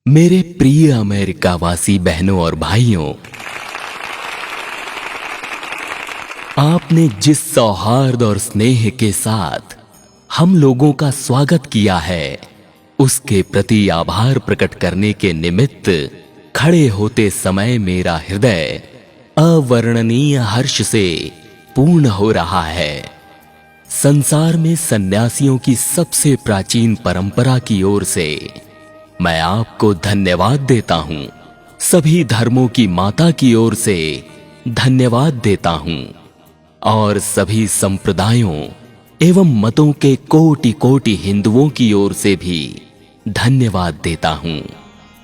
मेरे प्रिय अमेरिकावासी बहनों और भाइयों, आपने जिस सौहार्द और स्नेह के साथ हम लोगों का स्वागत किया है, उसके प्रति आभार प्रकट करने के निमित्त खड़े होते समय मेरा हृदय अवर्णनीय हर्ष से पूर्ण हो रहा है। संसार में सन्यासियों की सबसे प्राचीन परंपरा की ओर से मैं आपको धन्यवाद देता हूं। सभी धर्मों की माता की ओर से धन्यवाद देता हूं और सभी संप्रदायों एवं मतों के कोटि-कोटि हिंदुओं की ओर से भी धन्यवाद देता हूं।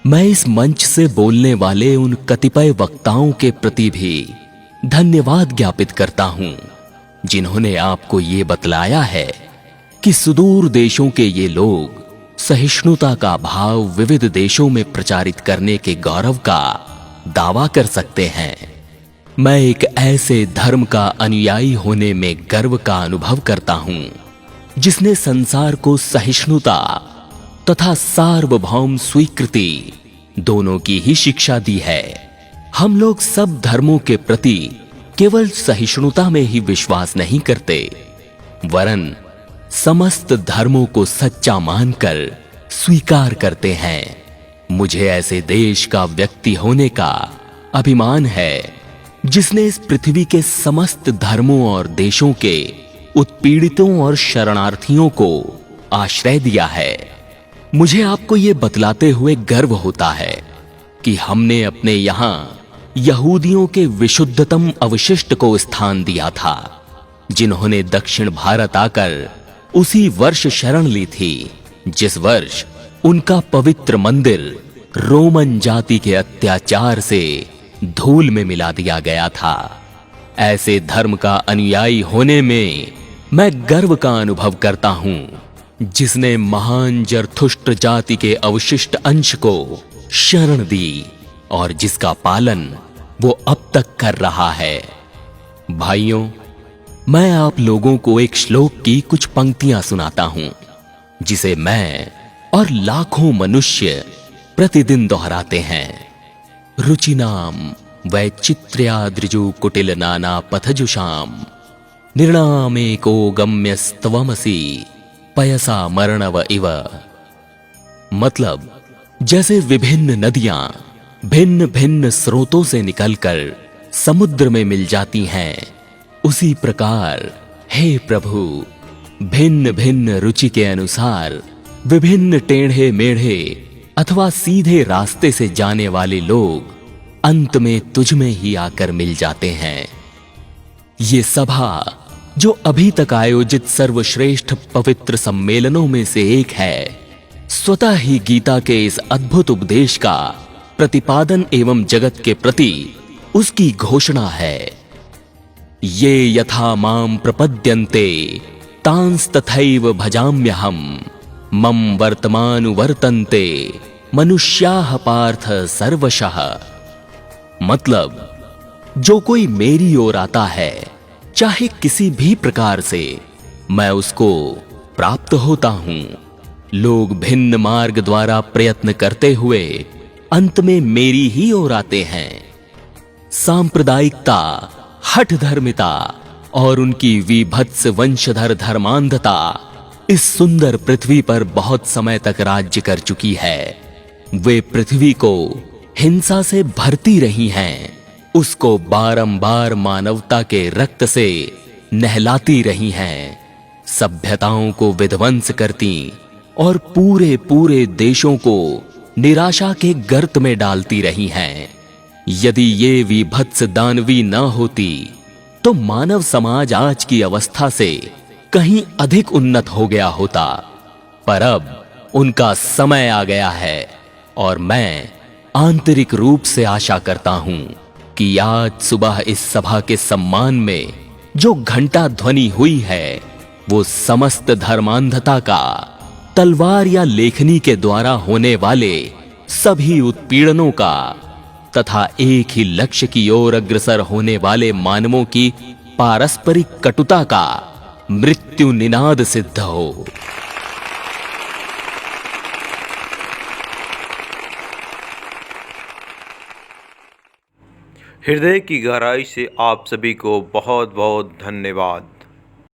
मैं इस मंच से बोलने वाले उन कतिपय वक्ताओं के प्रति भी धन्यवाद ज्ञापित करता हूं, जिन्होंने आपको ये बतलाया है कि सुदूर देशों के ये लोग सहिष्णुता का भाव विविध देशों में प्रचारित करने के गौरव का दावा कर सकते हैं। मैं एक ऐसे धर्म का अनुयायी होने में गर्व का अनुभव करता हूं, जिसने संसार को सहिष्णुता तथा सार्वभौम स्वीकृति दोनों की ही शिक्षा दी है। हम लोग सब धर्मों के प्रति केवल सहिष्णुता में ही विश्वास नहीं करते, वरन समस्त धर्मों को सच्चा मानकर स्वीकार करते हैं। मुझे ऐसे देश का व्यक्ति होने का अभिमान है, जिसने इस पृथ्वी के समस्त धर्मों और देशों के उत्पीड़ितों और शरणार्थियों को आश्रय दिया है। मुझे आपको ये बतलाते हुए गर्व होता है कि हमने अपने यहाँ यहूदियों के विशुद्धतम अवशिष्ट को स्थान दिया था, जिन्होंने दक्षिण भारत आकर उसी वर्ष शरण ली थी जिस वर्ष उनका पवित्र मंदिर रोमन जाति के अत्याचार से धूल में मिला दिया गया था। ऐसे धर्म का अनुयायी होने में मैं गर्व का अनुभव करता हूं, जिसने महान जरथुष्ट्र जाति के अवशिष्ट अंश को शरण दी और जिसका पालन वो अब तक कर रहा है। भाइयों, मैं आप लोगों को एक श्लोक की कुछ पंक्तियां सुनाता हूं, जिसे मैं और लाखों मनुष्य प्रतिदिन दोहराते हैं। रुचिनाम वैचित्र्याद्रिजु कुटिल नाना पथजुषाम निर्णामेको गम्यस्त्वमसि पयसा मरणव इव। मतलब, जैसे विभिन्न नदियां भिन्न भिन्न स्रोतों से निकलकर समुद्र में मिल जाती हैं, उसी प्रकार हे प्रभु, भिन्न भिन्न रुचि के अनुसार विभिन्न टेढ़े मेढ़े अथवा सीधे रास्ते से जाने वाले लोग अंत में तुझ में ही आकर मिल जाते हैं। ये सभा, जो अभी तक आयोजित सर्वश्रेष्ठ पवित्र सम्मेलनों में से एक है, स्वतः ही गीता के इस अद्भुत उपदेश का प्रतिपादन एवं जगत के प्रति उसकी घोषणा है। ये यथा मां प्रपद्यन्ते तांस तथैव भजाम्यहम् मम वर्तमानुवर्तन्ते मनुष्याः पार्थ सर्वशः। मतलब, जो कोई मेरी ओर आता है, चाहे किसी भी प्रकार से, मैं उसको प्राप्त होता हूं। लोग भिन्न मार्ग द्वारा प्रयत्न करते हुए अंत में मेरी ही ओर आते हैं। सांप्रदायिकता, हठ धर्मिता और उनकी विभत्स वंशधर धर्मांधता इस सुंदर पृथ्वी पर बहुत समय तक राज्य कर चुकी है। वे पृथ्वी को हिंसा से भरती रही हैं, उसको बारंबार मानवता के रक्त से नहलाती रही हैं, सभ्यताओं को विध्वंस करती और पूरे पूरे देशों को निराशा के गर्त में डालती रही हैं। यदि ये विभत्स दानवी न होती, तो मानव समाज आज की अवस्था से कहीं अधिक उन्नत हो गया होता। पर अब उनका समय आ गया है और मैं आंतरिक रूप से आशा करता हूं कि आज सुबह इस सभा के सम्मान में जो घंटा ध्वनि हुई है, वो समस्त धर्मांधता का तलवार या लेखनी के द्वारा होने वाले सभी उत्पीड़नों का तथा एक ही लक्ष्य की ओर अग्रसर होने वाले मानवों की पारस्परिक कटुता का मृत्यु निनाद सिद्ध हो। हृदय की गहराई से आप सभी को बहुत बहुत धन्यवाद।